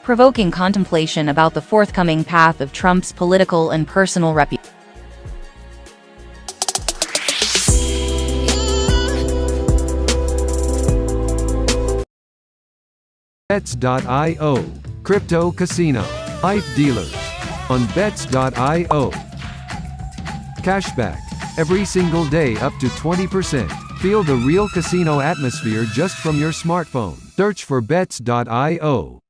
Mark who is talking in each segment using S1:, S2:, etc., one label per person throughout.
S1: provoking contemplation about the forthcoming path of Trump's political and personal reputation.
S2: Bets.io, crypto casino, hype dealers. On Bets.io. Cashback. Every single day up to 20%. Feel the real casino atmosphere just from your smartphone. Search for Bets.io.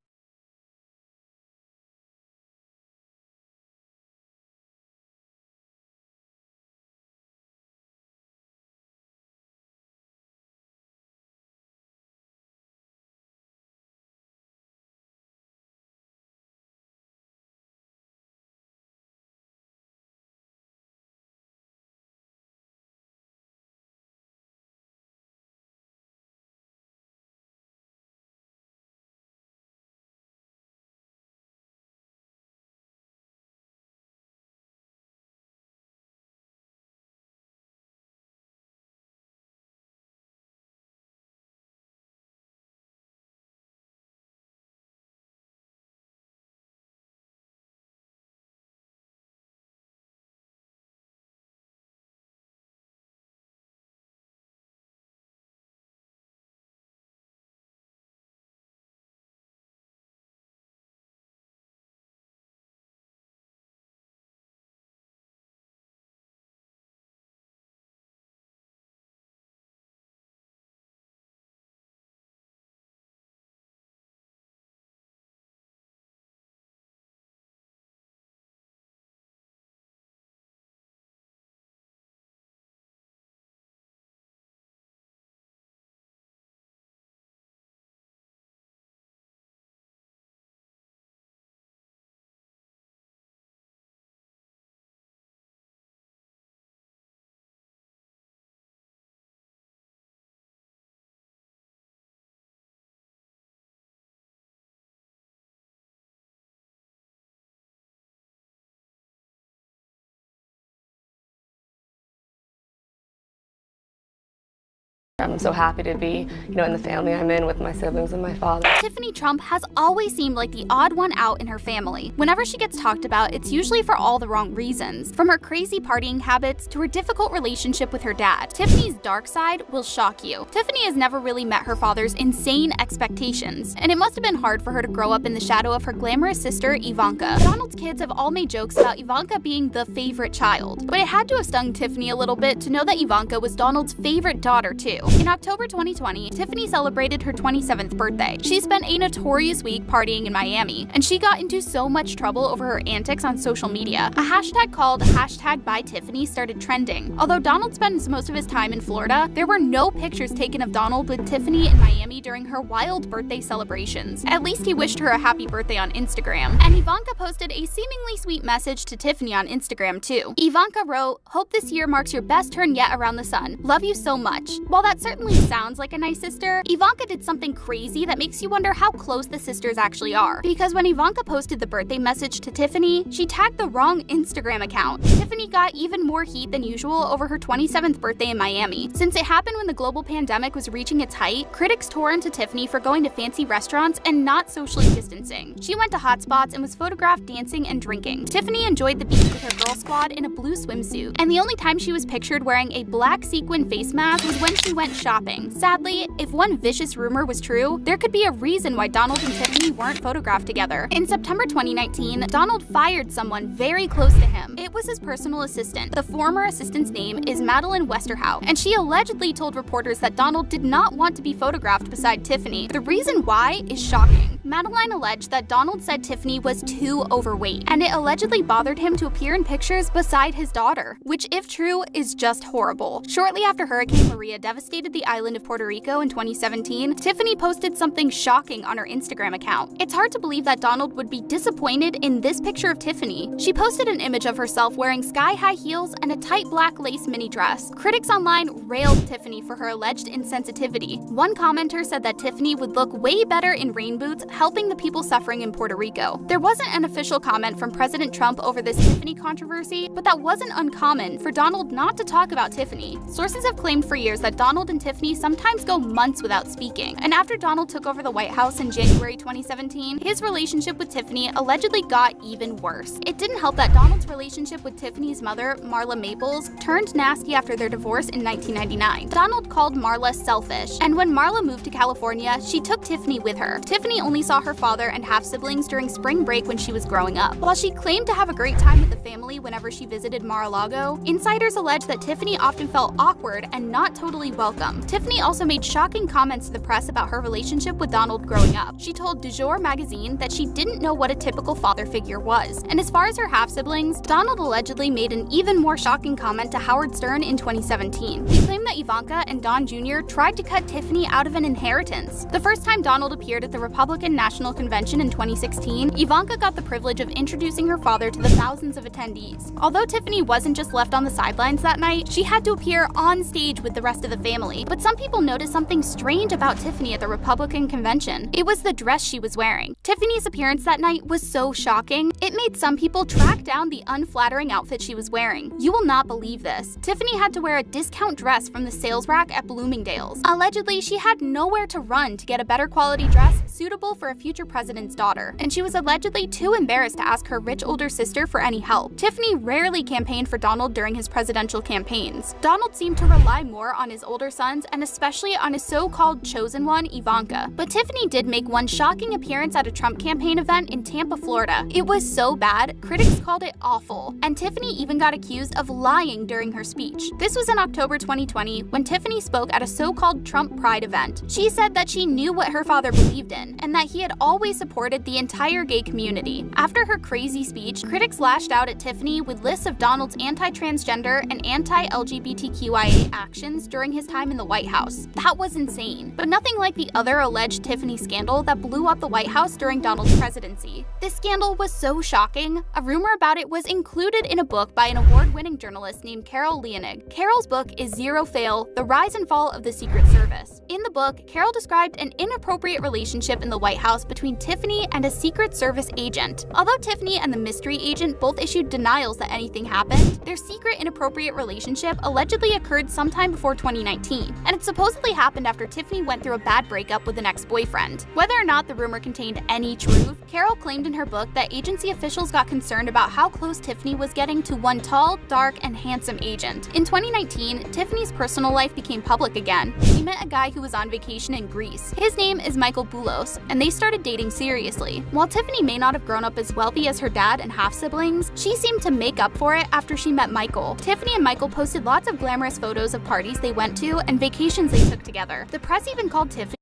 S3: I'm so happy to be, in the family I'm in with my siblings and my father.
S4: Tiffany Trump has always seemed like the odd one out in her family. Whenever she gets talked about, it's usually for all the wrong reasons. From her crazy partying habits to her difficult relationship with her dad, Tiffany's dark side will shock you. Tiffany has never really met her father's insane expectations, and it must have been hard for her to grow up in the shadow of her glamorous sister, Ivanka. Donald's kids have all made jokes about Ivanka being the favorite child, but it had to have stung Tiffany a little bit to know that Ivanka was Donald's favorite daughter too. In October 2020, Tiffany celebrated her 27th birthday. She spent a notorious week partying in Miami, and she got into so much trouble over her antics on social media. A hashtag called #ByTiffany started trending. Although Donald spends most of his time in Florida, there were no pictures taken of Donald with Tiffany in Miami during her wild birthday celebrations. At least he wished her a happy birthday on Instagram. And Ivanka posted a seemingly sweet message to Tiffany on Instagram too. Ivanka wrote, "Hope this year marks your best turn yet around the sun. Love you so much." While that certainly sounds like a nice sister, Ivanka did something crazy that makes you wonder how close the sisters actually are. Because when Ivanka posted the birthday message to Tiffany, she tagged the wrong Instagram account. Tiffany got even more heat than usual over her 27th birthday in Miami. Since it happened when the global pandemic was reaching its height, critics tore into Tiffany for going to fancy restaurants and not socially distancing. She went to hot spots and was photographed dancing and drinking. Tiffany enjoyed the beach with her girl squad in a blue swimsuit, and the only time she was pictured wearing a black sequin face mask was when she went shopping. Sadly, if one vicious rumor was true, there could be a reason why Donald and Tiffany weren't photographed together. In September 2019, Donald fired someone very close to him. It was his personal assistant. The former assistant's name is Madeline Westerhout, and she allegedly told reporters that Donald did not want to be photographed beside Tiffany. The reason why is shocking. Madeline alleged that Donald said Tiffany was too overweight, and it allegedly bothered him to appear in pictures beside his daughter, which, if true, is just horrible. Shortly after Hurricane Maria devastated the island of Puerto Rico in 2017, Tiffany posted something shocking on her Instagram account. It's hard to believe that Donald would be disappointed in this picture of Tiffany. She posted an image of herself wearing sky-high heels and a tight black lace mini dress. Critics online railed Tiffany for her alleged insensitivity. One commenter said that Tiffany would look way better in rain boots helping the people suffering in Puerto Rico. There wasn't an official comment from President Trump over this Tiffany controversy, but that wasn't uncommon for Donald not to talk about Tiffany. Sources have claimed for years that Donald and Tiffany sometimes go months without speaking, and after Donald took over the White House in January 2017, his relationship with Tiffany allegedly got even worse. It didn't help that Donald's relationship with Tiffany's mother, Marla Maples, turned nasty after their divorce in 1999. Donald called Marla selfish, and when Marla moved to California, she took Tiffany with her. Tiffany only saw her father and half-siblings during spring break when she was growing up. While she claimed to have a great time with the family whenever she visited Mar-a-Lago, insiders allege that Tiffany often felt awkward and not totally welcome. Tiffany also made shocking comments to the press about her relationship with Donald growing up. She told Du Jour magazine that she didn't know what a typical father figure was. And as far as her half-siblings, Donald allegedly made an even more shocking comment to Howard Stern in 2017. He claimed that Ivanka and Don Jr. tried to cut Tiffany out of an inheritance. The first time Donald appeared at the Republican National Convention in 2016, Ivanka got the privilege of introducing her father to the thousands of attendees. Although Tiffany wasn't just left on the sidelines that night, she had to appear on stage with the rest of the family. But some people noticed something strange about Tiffany at the Republican convention. It was the dress she was wearing. Tiffany's appearance that night was so shocking, it made some people track down the unflattering outfit she was wearing. You will not believe this. Tiffany had to wear a discount dress from the sales rack at Bloomingdale's. Allegedly, she had nowhere to run to get a better quality dress suitable for a future president's daughter, and she was allegedly too embarrassed to ask her rich older sister for any help. Tiffany rarely campaigned for Donald during his presidential campaigns. Donald seemed to rely more on his older sons and especially on his so-called chosen one, Ivanka. But Tiffany did make one shocking appearance at a Trump campaign event in Tampa, Florida. It was so bad, critics called it awful, and Tiffany even got accused of lying during her speech. This was in October 2020 when Tiffany spoke at a so-called Trump Pride event. She said that she knew what her father believed in and that he had always supported the entire gay community. After her crazy speech, critics lashed out at Tiffany with lists of Donald's anti-transgender and anti-LGBTQIA actions during his time in the White House. That was insane, but nothing like the other alleged Tiffany scandal that blew up the White House during Donald's presidency. This scandal was so shocking, a rumor about it was included in a book by an award-winning journalist named Carol Leonig. Carol's book is Zero Fail: The Rise and Fall of the Secret Service. In the book, Carol described an inappropriate relationship in the White House between Tiffany and a Secret Service agent. Although Tiffany and the mystery agent both issued denials that anything happened, their secret inappropriate relationship allegedly occurred sometime before 2019, and it supposedly happened after Tiffany went through a bad breakup with an ex-boyfriend. Whether or not the rumor contained any truth, Carol claimed in her book that agency officials got concerned about how close Tiffany was getting to one tall, dark, and handsome agent. In 2019, Tiffany's personal life became public again. She met a guy who was on vacation in Greece. His name is Michael Boulos, and they started dating seriously. While Tiffany may not have grown up as wealthy as her dad and half-siblings, she seemed to make up for it after she met Michael. Tiffany and Michael posted lots of glamorous photos of parties they went to and vacations they took together. The press even called Tiffany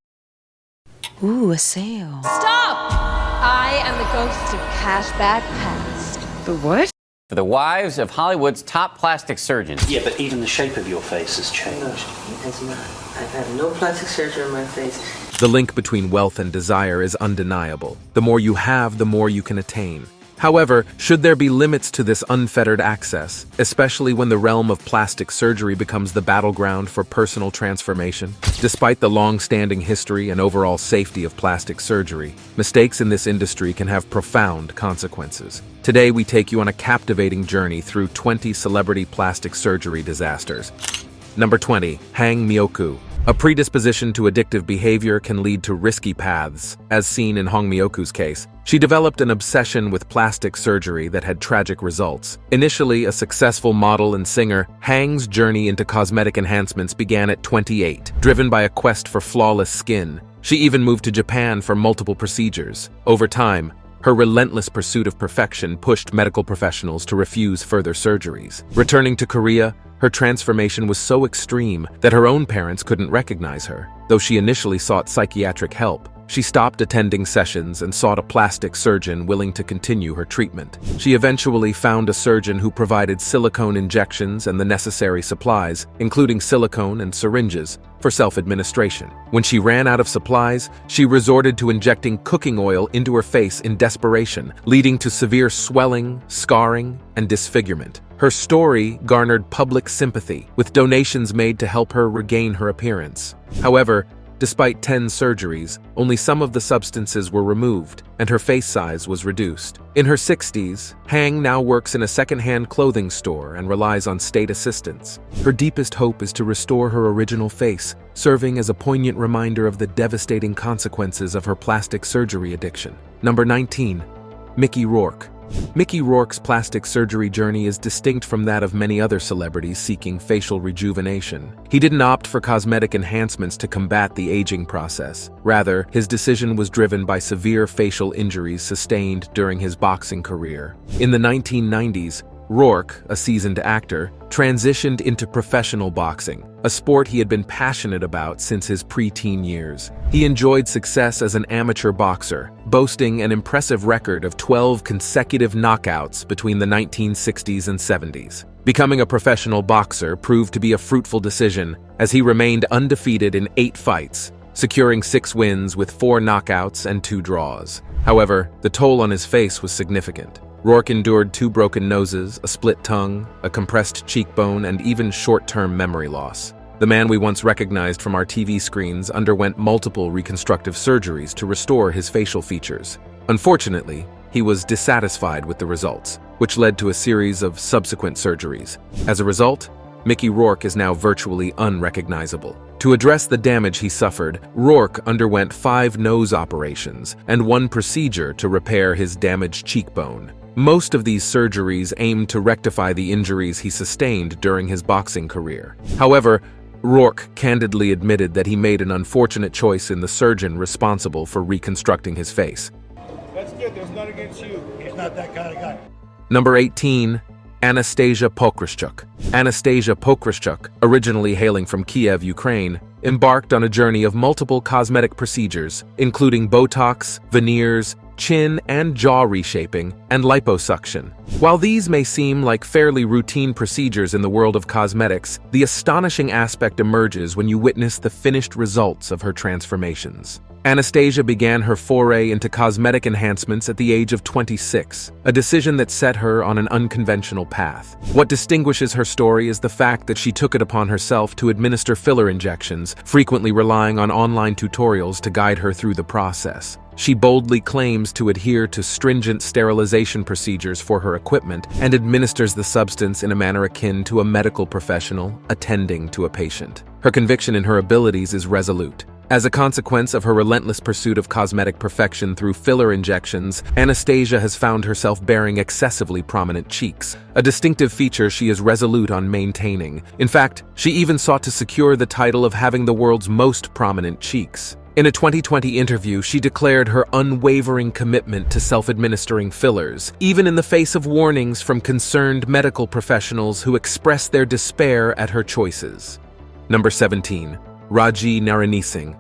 S5: Ooh, a sale.
S6: Stop! I am the ghost of cashback past.
S5: The what?
S7: For the wives of Hollywood's top plastic surgeons.
S8: Yeah, but even the shape of your face has changed.
S9: No, it has not. I've had no plastic surgery on my face.
S10: The link between wealth and desire is undeniable. The more you have, the more you can attain. However, should there be limits to this unfettered access, especially when the realm of plastic surgery becomes the battleground for personal transformation? Despite the long-standing history and overall safety of plastic surgery, mistakes in this industry can have profound consequences. Today, we take you on a captivating journey through 20 celebrity plastic surgery disasters. Number 20. Hang Myoku. A predisposition to addictive behavior can lead to risky paths, as seen in Hong Myoku's case. She developed an obsession with plastic surgery that had tragic results. Initially a successful model and singer, Hang's journey into cosmetic enhancements began at 28, driven by a quest for flawless skin. She even moved to Japan for multiple procedures. Over time, her relentless pursuit of perfection pushed medical professionals to refuse further surgeries. Returning to Korea, her transformation was so extreme that her own parents couldn't recognize her. Though she initially sought psychiatric help, she stopped attending sessions and sought a plastic surgeon willing to continue her treatment. She eventually found a surgeon who provided silicone injections and the necessary supplies, including silicone and syringes, for self-administration. When she ran out of supplies, she resorted to injecting cooking oil into her face in desperation, leading to severe swelling, scarring, and disfigurement. Her story garnered public sympathy, with donations made to help her regain her appearance. However, Despite 10 surgeries, only some of the substances were removed, and her face size was reduced. In her 60s, Hang now works in a second-hand clothing store and relies on state assistance. Her deepest hope is to restore her original face, serving as a poignant reminder of the devastating consequences of her plastic surgery addiction. Number 19. Mickey Rourke. Mickey Rourke's plastic surgery journey is distinct from that of many other celebrities seeking facial rejuvenation. He didn't opt for cosmetic enhancements to combat the aging process. Rather, his decision was driven by severe facial injuries sustained during his boxing career. In the 1990s, Rourke, a seasoned actor, transitioned into professional boxing, a sport he had been passionate about since his preteen years. He enjoyed success as an amateur boxer, boasting an impressive record of 12 consecutive knockouts between the 1960s and 70s. Becoming a professional boxer proved to be a fruitful decision, as he remained undefeated in 8 fights, securing 6 wins with 4 knockouts and 2 draws. However, the toll on his face was significant. Rourke endured 2 broken noses, a split tongue, a compressed cheekbone, and even short-term memory loss. The man we once recognized from our TV screens underwent multiple reconstructive surgeries to restore his facial features. Unfortunately, he was dissatisfied with the results, which led to a series of subsequent surgeries. As a result, Mickey Rourke is now virtually unrecognizable. To address the damage he suffered, Rourke underwent 5 nose operations and 1 procedure to repair his damaged cheekbone. Most of these surgeries aimed to rectify the injuries he sustained during his boxing career. However, Rourke candidly admitted that he made an unfortunate choice in the surgeon responsible for reconstructing his face.
S11: That's good, there's none against you. He's not that kind of guy.
S10: Number 18. Anastasia Pokryschuk. Anastasia Pokryschuk, originally hailing from Kiev, Ukraine, embarked on a journey of multiple cosmetic procedures, including Botox, veneers, chin and jaw reshaping, and liposuction. While these may seem like fairly routine procedures in the world of cosmetics, the astonishing aspect emerges when you witness the finished results of her transformations. Anastasia began her foray into cosmetic enhancements at the age of 26, a decision that set her on an unconventional path. What distinguishes her story is the fact that she took it upon herself to administer filler injections, frequently relying on online tutorials to guide her through the process. She boldly claims to adhere to stringent sterilization procedures for her equipment and administers the substance in a manner akin to a medical professional attending to a patient. Her conviction in her abilities is resolute. As a consequence of her relentless pursuit of cosmetic perfection through filler injections, Anastasia has found herself bearing excessively prominent cheeks, a distinctive feature she is resolute on maintaining. In fact, she even sought to secure the title of having the world's most prominent cheeks. In a 2020 interview, she declared her unwavering commitment to self-administering fillers, even in the face of warnings from concerned medical professionals who expressed their despair at her choices. Number 17. Raji Narayanesinghe.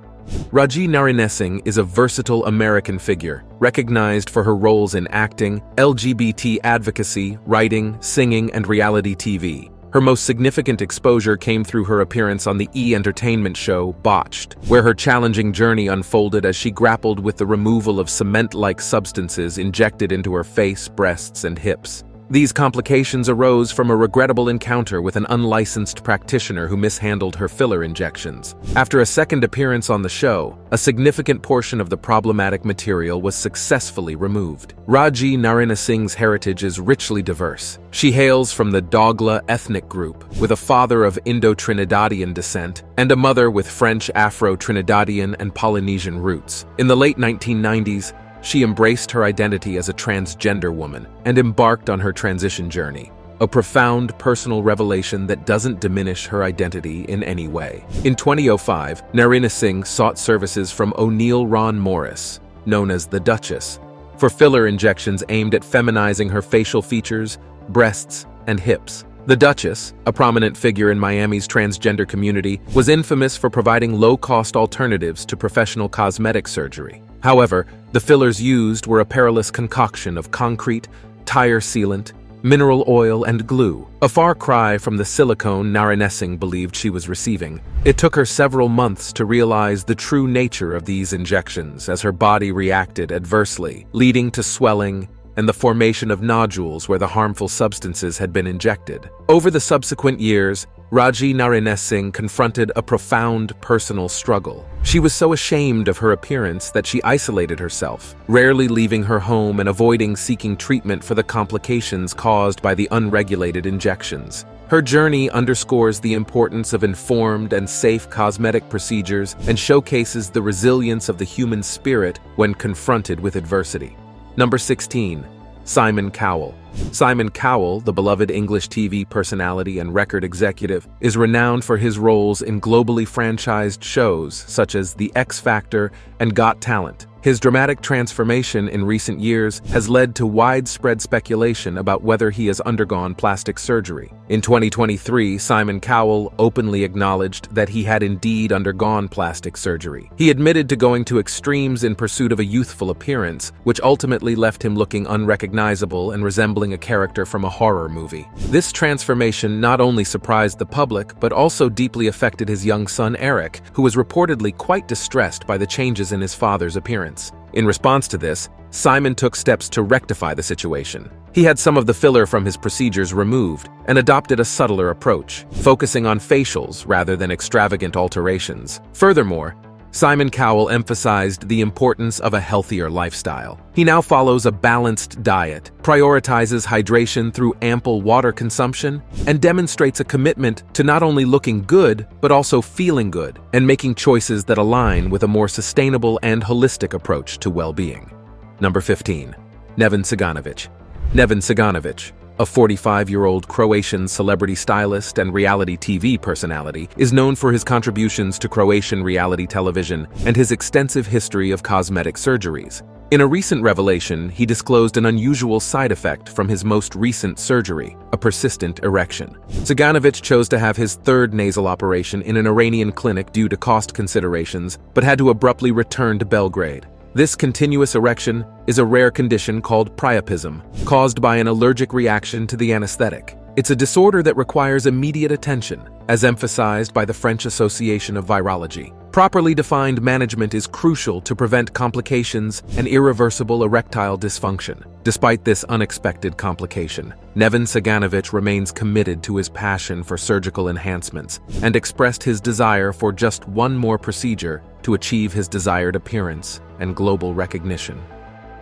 S10: Raji Narayanesinghe is a versatile American figure, recognized for her roles in acting, LGBT advocacy, writing, singing, and reality TV. Her most significant exposure came through her appearance on the E! Entertainment show Botched, where her challenging journey unfolded as she grappled with the removal of cement-like substances injected into her face, breasts, and hips. These complications arose from a regrettable encounter with an unlicensed practitioner who mishandled her filler injections. After a second appearance on the show, a significant portion of the problematic material was successfully removed. Raji Narayanesinghe's heritage is richly diverse. She hails from the Dogla ethnic group, with a father of Indo-Trinidadian descent and a mother with French, Afro-Trinidadian, and Polynesian roots. In the late 1990s, she embraced her identity as a transgender woman and embarked on her transition journey, a profound personal revelation that doesn't diminish her identity in any way. In 2005, Narayanesinghe sought services from O'Neill Ron Morris, known as the Duchess, for filler injections aimed at feminizing her facial features, breasts, and hips. The Duchess, a prominent figure in Miami's transgender community, was infamous for providing low-cost alternatives to professional cosmetic surgery. However, the fillers used were a perilous concoction of concrete, tire sealant, mineral oil, and glue, a far cry from the silicone Narayanesinghe believed she was receiving. It took her several months to realize the true nature of these injections as her body reacted adversely, leading to swelling and the formation of nodules where the harmful substances had been injected. Over the subsequent years, Raji Narayan Singh confronted a profound personal struggle. She was so ashamed of her appearance that she isolated herself, rarely leaving her home and avoiding seeking treatment for the complications caused by the unregulated injections. Her journey underscores the importance of informed and safe cosmetic procedures and showcases the resilience of the human spirit when confronted with adversity. Number 16. Simon Cowell. Simon Cowell, the beloved English TV personality and record executive, is renowned for his roles in globally franchised shows such as The X Factor and Got Talent. His dramatic transformation in recent years has led to widespread speculation about whether he has undergone plastic surgery. In 2023, Simon Cowell openly acknowledged that he had indeed undergone plastic surgery. He admitted to going to extremes in pursuit of a youthful appearance, which ultimately left him looking unrecognizable and resembling a character from a horror movie. This transformation not only surprised the public, but also deeply affected his young son Eric, who was reportedly quite distressed by the changes in his father's appearance. In response to this, Simon took steps to rectify the situation. He had some of the filler from his procedures removed and adopted a subtler approach, focusing on facials rather than extravagant alterations. Furthermore, Simon Cowell emphasized the importance of a healthier lifestyle. He now follows a balanced diet, prioritizes hydration through ample water consumption, and demonstrates a commitment to not only looking good, but also feeling good, and making choices that align with a more sustainable and holistic approach to well-being. Number 15. Neven Ciganović. Neven Ciganović, a 45-year-old Croatian celebrity stylist and reality TV personality, is known for his contributions to Croatian reality television and his extensive history of cosmetic surgeries. In a recent revelation, he disclosed an unusual side effect from his most recent surgery, a persistent erection. Ciganović chose to have his third nasal operation in an Iranian clinic due to cost considerations, but had to abruptly return to Belgrade. This continuous erection is a rare condition called priapism, caused by an allergic reaction to the anesthetic. It's a disorder that requires immediate attention, as emphasized by the French Association of Virology. Properly defined management is crucial to prevent complications and irreversible erectile dysfunction. Despite this unexpected complication, Neven Ciganović remains committed to his passion for surgical enhancements and expressed his desire for just one more procedure to achieve his desired appearance and global recognition.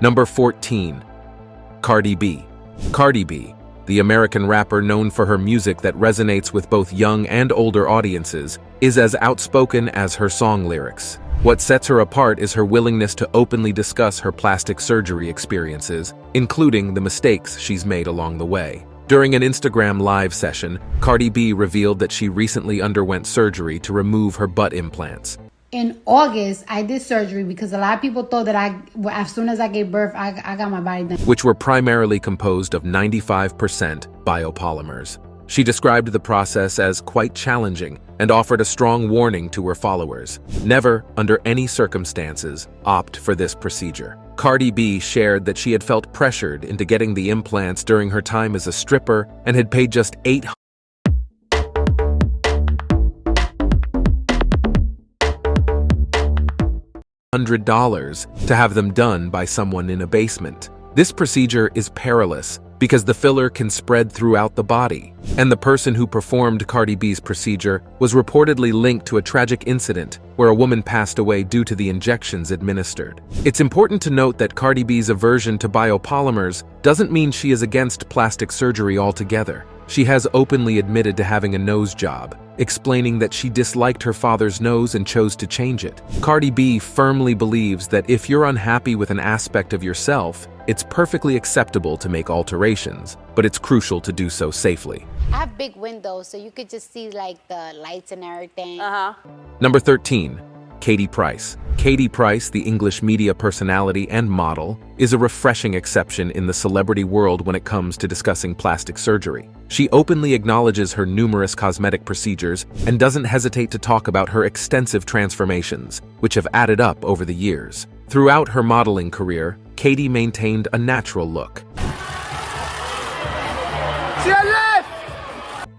S10: Number 14. Cardi B. Cardi B, the American rapper known for her music that resonates with both young and older audiences, is as outspoken as her song lyrics. What sets her apart is her willingness to openly discuss her plastic surgery experiences, including the mistakes she's made along the way. During an Instagram live session, Cardi B revealed that she recently underwent surgery to remove her butt implants.
S12: In August, I did surgery because a lot of people thought that as soon as I gave birth, I got my body done.
S10: Which were primarily composed of 95% biopolymers. She described the process as quite challenging and offered a strong warning to her followers. Never, under any circumstances, opt for this procedure. Cardi B shared that she had felt pressured into getting the implants during her time as a stripper and had paid just $800 to have them done by someone in a basement. This procedure is perilous because the filler can spread throughout the body, and the person who performed Cardi B's procedure was reportedly linked to a tragic incident where a woman passed away due to the injections administered. It's important to note that Cardi B's aversion to biopolymers doesn't mean she is against plastic surgery altogether. She has openly admitted to having a nose job, explaining that she disliked her father's nose and chose to change it. Cardi B firmly believes that if you're unhappy with an aspect of yourself, it's perfectly acceptable to make alterations, but it's crucial to do so safely.
S13: I have big windows, so you could just see like the lights and everything.
S10: Number 13. Katie Price. Katie Price, the English media personality and model, is a refreshing exception in the celebrity world when it comes to discussing plastic surgery. She openly acknowledges her numerous cosmetic procedures and doesn't hesitate to talk about her extensive transformations, which have added up over the years. Throughout her modeling career, Katie maintained a natural look.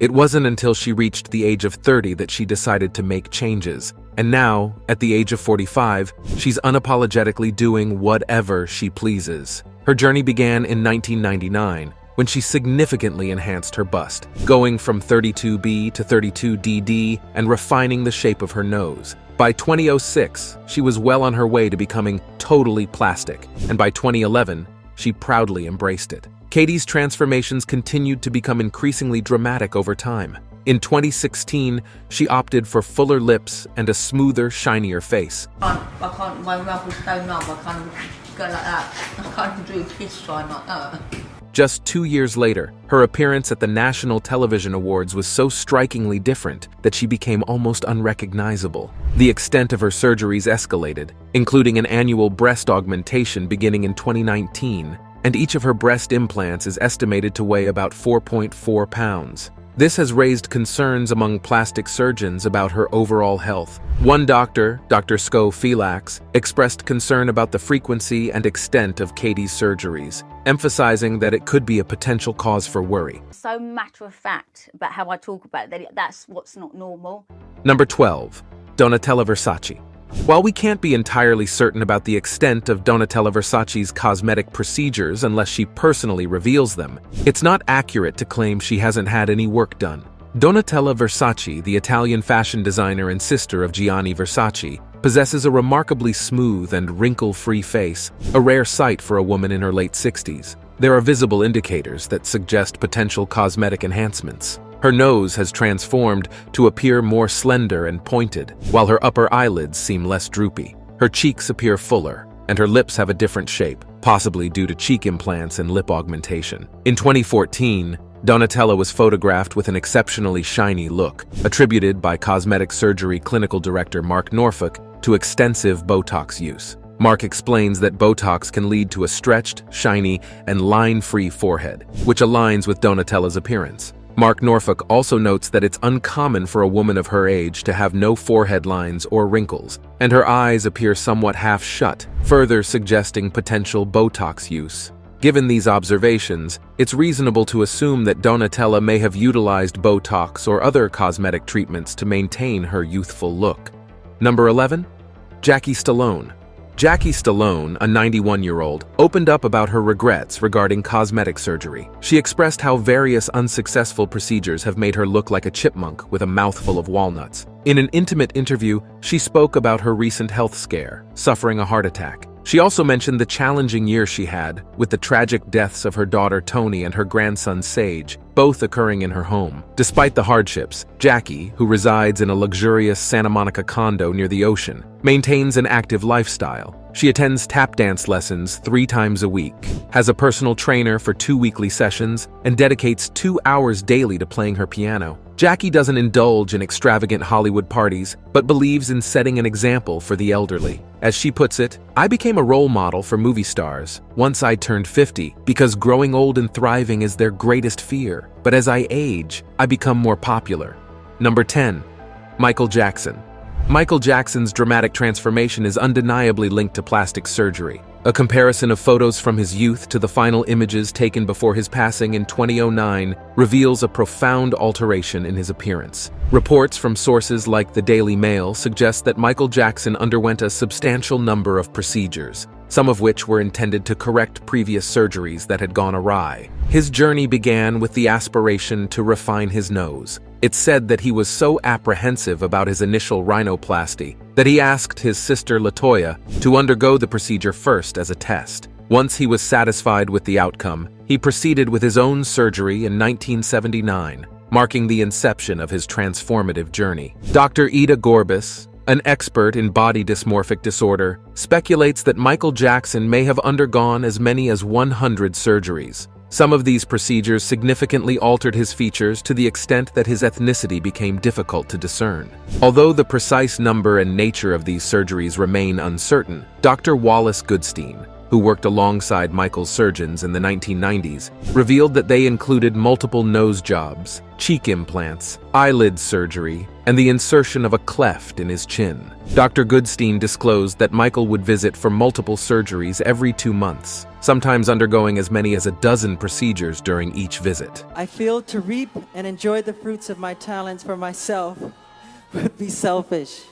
S10: It wasn't until she reached the age of 30 that she decided to make changes. And now, at the age of 45, she's unapologetically doing whatever she pleases. Her journey began in 1999, when she significantly enhanced her bust, going from 32B to 32DD and refining the shape of her nose. By 2006, she was well on her way to becoming totally plastic, and by 2011, she proudly embraced it. Katie's transformations continued to become increasingly dramatic over time. In 2016, she opted for fuller lips and a smoother, shinier face.
S6: My mouth was so numb, I can't go like that. I can't do a kiss sign like that.
S10: Just 2 years later, her appearance at the National Television Awards was so strikingly different that she became almost unrecognizable. The extent of her surgeries escalated, including an annual breast augmentation beginning in 2019, and each of her breast implants is estimated to weigh about 4.4 pounds. This has raised concerns among plastic surgeons about her overall health. One doctor, Dr. Sko Phylax, expressed concern about the frequency and extent of Katie's surgeries, emphasizing that it could be a potential cause for worry.
S14: So matter of fact about how I talk about it, that's what's not normal.
S10: Number 12. Donatella Versace. While we can't be entirely certain about the extent of Donatella Versace's cosmetic procedures unless she personally reveals them, it's not accurate to claim she hasn't had any work done. Donatella Versace, the Italian fashion designer and sister of Gianni Versace, possesses a remarkably smooth and wrinkle-free face, a rare sight for a woman in her late 60s. There are visible indicators that suggest potential cosmetic enhancements. Her nose has transformed to appear more slender and pointed, while her upper eyelids seem less droopy. Her cheeks appear fuller, and her lips have a different shape, possibly due to cheek implants and lip augmentation. In 2014, Donatella was photographed with an exceptionally shiny look, attributed by cosmetic surgery clinical director Mark Norfolk to extensive Botox use. Mark explains that Botox can lead to a stretched, shiny, and line-free forehead, which aligns with Donatella's appearance. Mark Norfolk also notes that it's uncommon for a woman of her age to have no forehead lines or wrinkles, and her eyes appear somewhat half-shut, further suggesting potential Botox use. Given these observations, it's reasonable to assume that Donatella may have utilized Botox or other cosmetic treatments to maintain her youthful look. Number 11. Jackie Stallone. Jackie Stallone, a 91-year-old, opened up about her regrets regarding cosmetic surgery. She expressed how various unsuccessful procedures have made her look like a chipmunk with a mouthful of walnuts. In an intimate interview, she spoke about her recent health scare, suffering a heart attack. She also mentioned the challenging year she had, with the tragic deaths of her daughter Toni and her grandson Sage, both occurring in her home. Despite the hardships, Jackie, who resides in a luxurious Santa Monica condo near the ocean, maintains an active lifestyle. She attends tap dance lessons 3 times a week, has a personal trainer for 2 weekly sessions, and dedicates 2 hours daily to playing her piano. Jackie doesn't indulge in extravagant Hollywood parties, but believes in setting an example for the elderly. As she puts it, "I became a role model for movie stars once I turned 50 because growing old and thriving is their greatest fear. But as I age, I become more popular." Number 10. Michael Jackson. Michael Jackson's dramatic transformation is undeniably linked to plastic surgery. A comparison of photos from his youth to the final images taken before his passing in 2009 reveals a profound alteration in his appearance. Reports from sources like the Daily Mail suggest that Michael Jackson underwent a substantial number of procedures, some of which were intended to correct previous surgeries that had gone awry. His journey began with the aspiration to refine his nose. It's said that he was so apprehensive about his initial rhinoplasty that he asked his sister LaToya to undergo the procedure first as a test. Once he was satisfied with the outcome, he proceeded with his own surgery in 1979, marking the inception of his transformative journey. Dr. Ida Gorbis, an expert in body dysmorphic disorder, speculates that Michael Jackson may have undergone as many as 100 surgeries. Some of these procedures significantly altered his features to the extent that his ethnicity became difficult to discern. Although the precise number and nature of these surgeries remain uncertain, Dr. Wallace Goodstein, who worked alongside Michael's surgeons in the 1990s, revealed that they included multiple nose jobs, cheek implants, eyelid surgery, and the insertion of a cleft in his chin. Dr. Goodstein disclosed that Michael would visit for multiple surgeries every 2 months, sometimes undergoing as many as a dozen procedures during each visit.
S9: I feel to reap and enjoy the fruits of my talents for myself would be selfish.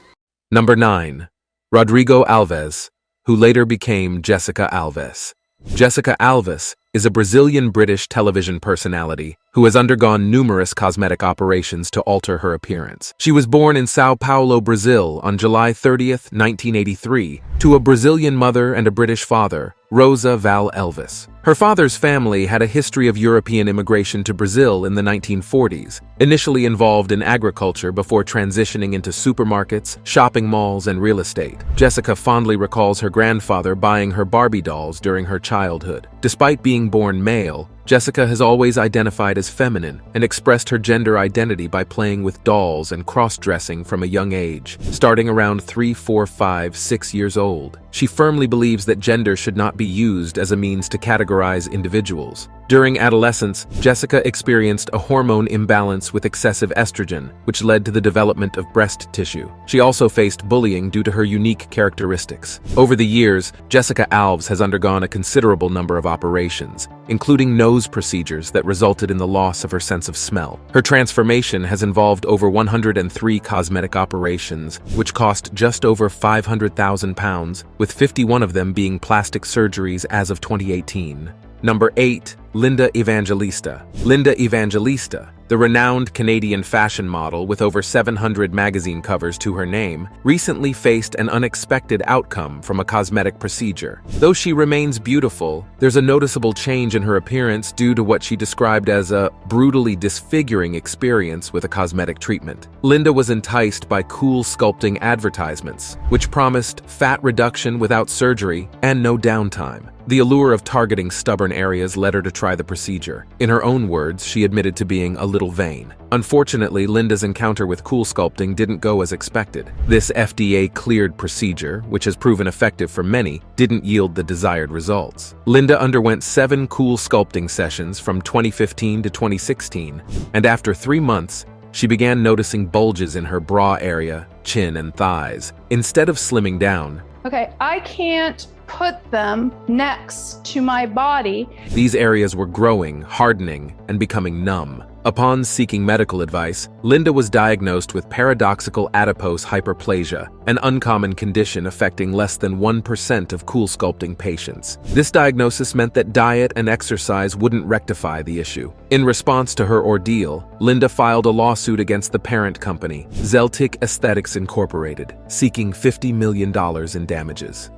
S10: Number 9. Rodrigo Alves, who later became Jessica Alves. Jessica Alves is a Brazilian-British television personality who has undergone numerous cosmetic operations to alter her appearance. She was born in Sao Paulo, Brazil on July 30th, 1983, to a Brazilian mother and a British father, Rosa Val Elvis. Her father's family had a history of European immigration to Brazil in the 1940s, initially involved in agriculture before transitioning into supermarkets, shopping malls, and real estate. Jessica fondly recalls her grandfather buying her Barbie dolls during her childhood. Despite being born male, Jessica has always identified as feminine and expressed her gender identity by playing with dolls and cross-dressing from a young age, starting around 3, 4, 5, 6 years old. She firmly believes that gender should not be used as a means to categorize individuals. During adolescence, Jessica experienced a hormone imbalance with excessive estrogen, which led to the development of breast tissue. She also faced bullying due to her unique characteristics. Over the years, Jessica Alves has undergone a considerable number of operations, including nose procedures that resulted in the loss of her sense of smell. Her transformation has involved over 103 cosmetic operations, which cost just over £500,000, with 51 of them being plastic surgeries as of 2018. Number 8. Linda Evangelista. Linda Evangelista, the renowned Canadian fashion model with over 700 magazine covers to her name, recently faced an unexpected outcome from a cosmetic procedure. Though she remains beautiful, there's a noticeable change in her appearance due to what she described as a brutally disfiguring experience with a cosmetic treatment. Linda was enticed by cool sculpting advertisements, which promised fat reduction without surgery and no downtime. The allure of targeting stubborn areas led her to try the procedure. In her own words, she admitted to being a little vain. Unfortunately, Linda's encounter with cool sculpting didn't go as expected. This FDA-cleared procedure, which has proven effective for many, didn't yield the desired results. Linda underwent 7 cool sculpting sessions from 2015 to 2016, and after 3 months, she began noticing bulges in her bra area, chin, and thighs. Instead of slimming down,
S15: okay, I can't put them next to my body.
S10: These areas were growing, hardening, and becoming numb. Upon seeking medical advice, Linda was diagnosed with paradoxical adipose hyperplasia, an uncommon condition affecting less than 1% of cool sculpting patients. This diagnosis meant that diet and exercise wouldn't rectify the issue. In response to her ordeal, Linda filed a lawsuit against the parent company, Zeltic Aesthetics Incorporated, seeking $50 million in damages.